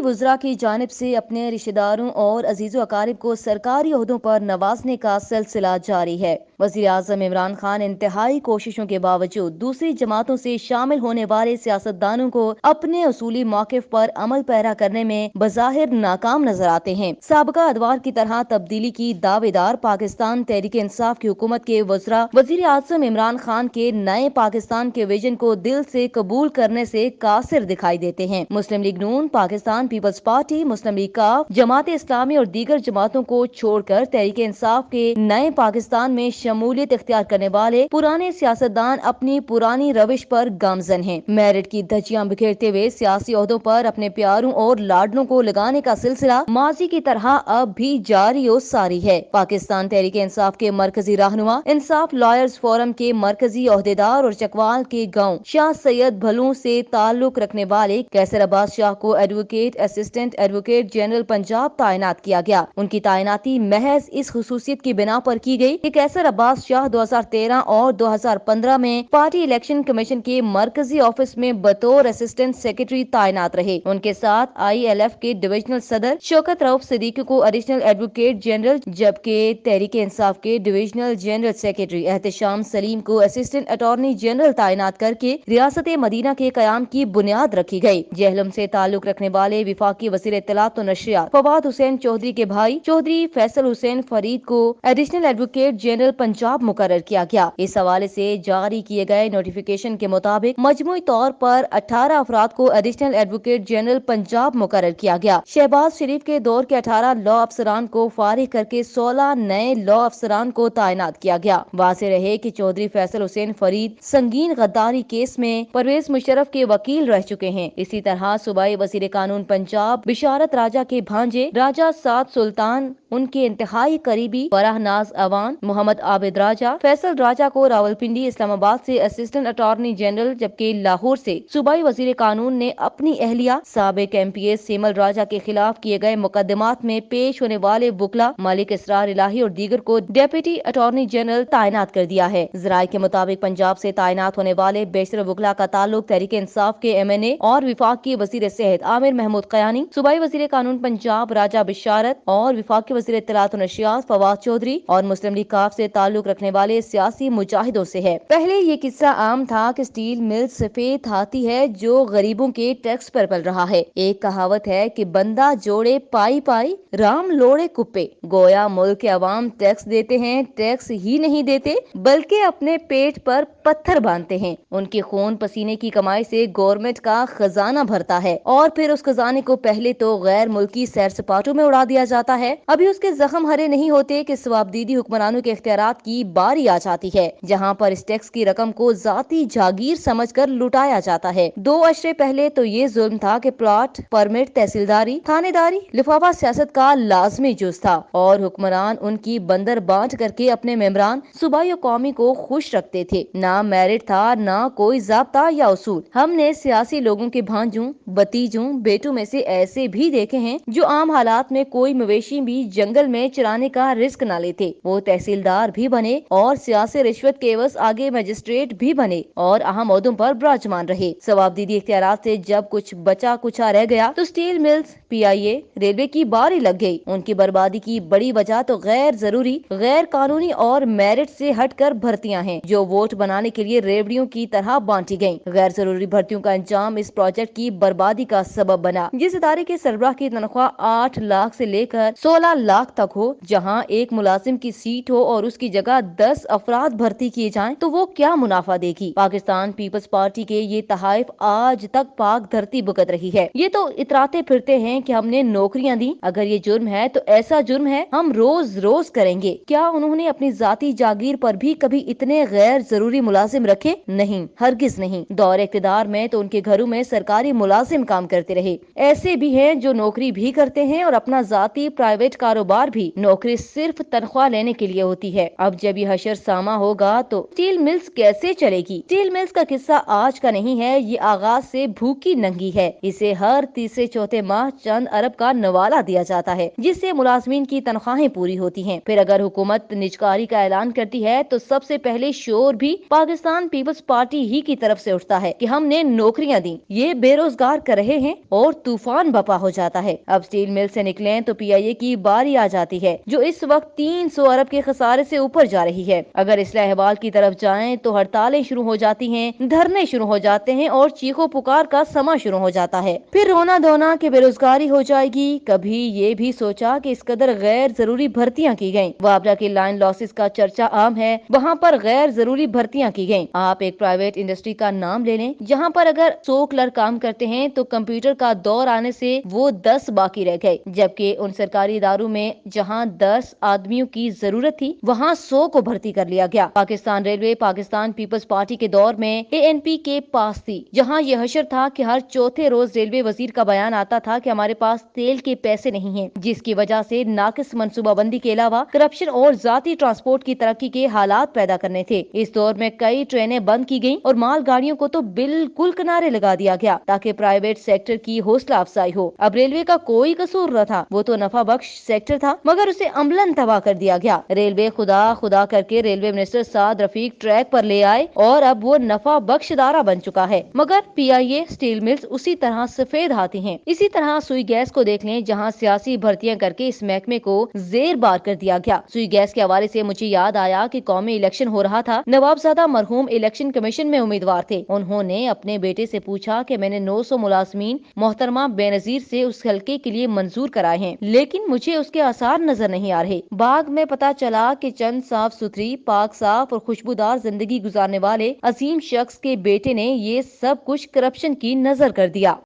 वज़रा की जानिब से अपने रिश्तेदारों और अजीज़ व अकारिब को सरकारी ओहदों पर नवाजने का सिलसिला जारी है। वज़ीर आज़म इमरान खान इंतहाई कोशिशों के बावजूद दूसरी जमातों से शामिल होने वाले सियासतदानों को अपने उसूली मौक़िफ़ पर अमल पैरा करने में बज़ाहिर नाकाम नजर आते हैं। साबिक़ा अदवार की तरह तब्दीली की दावेदार पाकिस्तान तहरीक इंसाफ की हुकूमत के वज़रा वज़ीर आज़म इमरान खान के नए पाकिस्तान के विजन को दिल से कबूल करने से कासिर दिखाई देते हैं। मुस्लिम लीग नून, पाकिस्तान पीपल्स पार्टी, मुस्लिम लीग काफ, जमात इस्लामी और दीगर जमातों को छोड़कर तहरीक इंसाफ के नए पाकिस्तान में शमूलियत इख्तियार करने वाले पुराने सियासतदान अपनी पुरानी रविश पर गामजन हैं। मेरिट की धज्जियां बिखेरते हुए सियासी ओहदों पर अपने प्यारों और लाडलों को लगाने का सिलसिला माजी की तरह अब भी जारी और सारी है। पाकिस्तान तहरीक इंसाफ के मरकजी रहनुमा, इंसाफ लॉयर्स फोरम के मरकजी ओहदेदार और चकवाल के गाँव शाह सैयद भलू से ताल्लुक रखने वाले कैसर अब्बास शाह को advocate assistant advocate general Punjab तैनात किया गया। उनकी तैनाती महज इस खुसूसियत की बिना पर की गई कि कैसर अब्बास शाह 2013 और 2015 में पार्टी इलेक्शन कमीशन के मरकजी ऑफिस में बतौर असिस्टेंट सेक्रेटरी तैनात रहे। उनके साथ ILF के डिविजनल सदर शौकत रऊफ सिद्दीकी को एडिशनल एडवोकेट जनरल, जबकि तहरीक इंसाफ के divisional general secretary Ehtesham Salim को असिस्टेंट अटॉर्नी जनरल तैनात करके रियासत मदीना के कयाम की बुनियाद रखी गई। जेहलम से ताल्लुक रखने वाले विफाकी वज़ीर इत्तलात और नशरियात फवाद हुसैन चौधरी के भाई चौधरी फैसल हुसैन फरीद को एडिशनल एडवोकेट जनरल पंजाब मुकर्रर किया गया। इस हवाले से जारी किए गए नोटिफिकेशन के मुताबिक मजमूई तौर पर 18 अफराद को एडिशनल एडवोकेट जनरल पंजाब मुकर्रर किया गया। शहबाज शरीफ के दौर के 18 लॉ अफसरान को फारिग करके 16 नए लॉ अफसरान को तैनात किया गया। वाज़ेह रहे कि चौधरी फैसल हुसैन फरीद संगीन गद्दारी केस में परवेज मुशर्रफ के वकील रह चुके हैं। इसी तरह सूबाई वज़ीर कानून पंजाब बिशारत राजा के भांजे राजा साद सुल्तान, उनके इंतहाई करीबी फराहनाज अवान, मोहम्मद आबिद राजा, फैसल राजा को रावलपिंडी इस्लामाबाद से असिस्टेंट अटॉर्नी जनरल, जबकि लाहौर से सूबाई वज़ीर कानून ने अपनी अहलिया साबिक MPS सेमल राजा के खिलाफ किए गए मुकदमात में पेश होने वाले वकला मलिक इसरार इलाही और दीगर को डेप्यूटी अटॉर्नी जनरल तैनात कर दिया है। ज़राए के मुताबिक पंजाब से तैनात होने वाले बेशतर वकला का ताल्लुक तहरीक इंसाफ के MNA और विफाकी वज़ीर सेहत आमिर महमूद कयानी, सूबाई वज़ीर कानून पंजाब राजा बिशारत और विफाकी वज़ीर इत्तलात और नशरियात फवाद चौधरी और मुस्लिम लीग काफ से ताल्लुक रखने वाले सियासी मुजाहिदों से है। पहले ये किस्सा आम था कि स्टील मिल सफेद हाथी है जो गरीबों के टैक्स पर पल रहा है। एक कहावत है कि बंदा जोड़े पाई पाई, राम लोड़े कुप्पे। गोया मुल्क के अवाम टैक्स देते हैं, टैक्स ही नहीं देते बल्कि अपने पेट पर पत्थर बांधते हैं। उनके खून पसीने की कमाई से गवर्नमेंट का खजाना भरता है और फिर उस खजाने को पहले तो गैर मुल्की सैर सपाटों में उड़ा दिया जाता है। अभी उसके जख्म हरे नहीं होते कि सवाबदीदी हुक्मरानों के इख्तियारात की बारी आ जाती है, जहां पर इस टैक्स की रकम को जाती जागीर समझकर लुटाया जाता है। 2 अशरे पहले तो ये जुल्म था कि प्लॉट, परमिट, तहसीलदारी, थानेदारी, लिफाफा सियासत का लाजमी जुज था और हुक्मरान उनकी बंदर बांट करके अपने मेंबरान सूबाई और कौमी को खुश रखते थे। ना मेरिट था, ना कोई ज़ाब्ता या उसूल। हमने सियासी लोगों के भांजों, भतीजों, बेटों में से ऐसे भी देखे हैं जो आम हालात में कोई मवेशी भी जंगल में चराने का रिस्क न लेते। वो तहसीलदार भी बने और सियासी रिश्वत के एवज आगे मजिस्ट्रेट भी बने और अहम ओहदों पर विराजमान रहे। सवाबदीदी इख्तियारात से जब कुछ बचा कुचा रह गया तो स्टील मिल्स, PIA, रेलवे की बारी लग गई। उनकी बर्बादी की बड़ी वजह तो गैर जरूरी, गैर कानूनी और मेरिट से हटकर भर्तियां हैं जो वोट बनाने के लिए रेवड़ियों की तरह बांटी गयी। गैर जरूरी भर्तियों का अंजाम इस प्रोजेक्ट की बर्बादी का सबब बना। जिस इदारे के सरबराह की तनख्वाह 8 लाख से लेकर 16 लाख तक हो, जहां एक मुलाजिम की सीट हो और उसकी जगह 10 अफराद भर्ती किए जाएं, तो वो क्या मुनाफा देगी। पाकिस्तान पीपल्स पार्टी के ये तहाइफ आज तक पाक धरती भुगत रही है। ये तो इतराते फिरते हैं कि हमने नौकरियां दी। अगर ये जुर्म है तो ऐसा जुर्म है हम रोज रोज करेंगे। क्या उन्होंने अपनी जाती जागीर पर भी कभी इतने गैर जरूरी मुलाजिम रखे? नहीं, हरगिज नहीं। दौर इक़्तिदार में तो उनके घरों में सरकारी मुलाजिम काम करते रहे। ऐसे भी हैं जो नौकरी भी करते हैं और अपना जाती प्राइवेट कारोबार भी। नौकरी सिर्फ तनख्वाह लेने के लिए होती है। अब जब ये हशर सामा होगा तो स्टील मिल्स कैसे चलेगी? स्टील मिल्स का किस्सा आज का नहीं है, ये आगाज से भूखी नंगी है। इसे हर तीसरे चौथे माह चंद अरब का नवाला दिया जाता है, जिससे मुलाजमीन की तनख्वाहें पूरी होती हैं। फिर अगर हुकूमत निजकारी का ऐलान करती है तो सबसे पहले शोर भी पाकिस्तान पीपल्स पार्टी ही की तरफ से उठता है कि हमने नौकरियां दी, ये बेरोजगार कर रहे हैं, और तूफान बपा हो जाता है। अब स्टील मिल से निकलें तो PIA की बारी आ जाती है, जो इस वक्त 300 अरब के खसारे से ऊपर जा रही है। अगर इस्लाह अहवाल की तरफ जाएं तो हड़तालें शुरू हो जाती हैं, धरने शुरू हो जाते हैं और चीखो पुकार का समा शुरू हो जाता है। फिर रोना धोना कि बेरोजगारी हो जाएगी। कभी ये भी सोचा कि इस कदर गैर जरूरी भर्तियां की गयी। वाबला की लाइन लॉसेस का चर्चा आम है, वहाँ पर गैर जरूरी भर्तियां की गयी। आप एक प्राइवेट इंडस्ट्री का नाम ले लें, जहाँ पर अगर 100 क्लर्क काम करते हैं तो कंप्यूटर का दौर आने से वो 10 बाकी रह गए, जबकि उन सरकारी इदारों में जहाँ 10 आदमियों की जरूरत थी वहाँ 100 को भर्ती कर लिया गया। पाकिस्तान रेलवे पाकिस्तान पीपल्स पार्टी के दौर में ANP के पास थी, जहाँ यह हशर था कि हर चौथे रोज रेलवे वजीर का बयान आता था कि हमारे पास तेल के पैसे नहीं हैं, जिसकी वजह से नाकिस मंसूबाबंदी के अलावा करप्शन और जाती ट्रांसपोर्ट की तरक्की के हालात पैदा करने थे। इस दौर में कई ट्रेनें बंद की गयी और मालगाड़ियों को तो बिल्कुल किनारे लगा दिया गया ताकि प्राइवेट सेक्टर की हौसला अफजाई हो। अब रेलवे का कोई कसूर न था, वो तो नफा बख्श सेक्टर था, मगर उसे अमलन तबाह कर दिया गया। रेलवे खुदा खुदा करके railway minister Saad Rafique track पर ले आए और अब वो नफा बख्श इदारा बन चुका है, मगर PIA स्टील मिल्स उसी तरह सफेद हाथी हैं। इसी तरह सुई गैस को देख लें, जहां सियासी भर्तियां करके इस महकमे को जेर बार कर दिया गया। सुई गैस के हवाले से मुझे याद आया कि कौमी इलेक्शन हो रहा था। नवाबजादा मरहूम इलेक्शन कमीशन में उम्मीदवार थे। उन्होंने अपने बेटे से पूछा कि मैंने 900 मुलाजमीन मोहतरमा बेनजीर से उस हल्के के लिए मंजूर कराए हैं, लेकिन मुझे उसके आसार नजर नहीं आ रहे। बाग में पता चला कि चंद साफ सुथरी, पाक साफ और खुशबूदार जिंदगी गुजारने वाले अजीम शख्स के बेटे ने ये सब कुछ करप्शन की नजर कर दिया।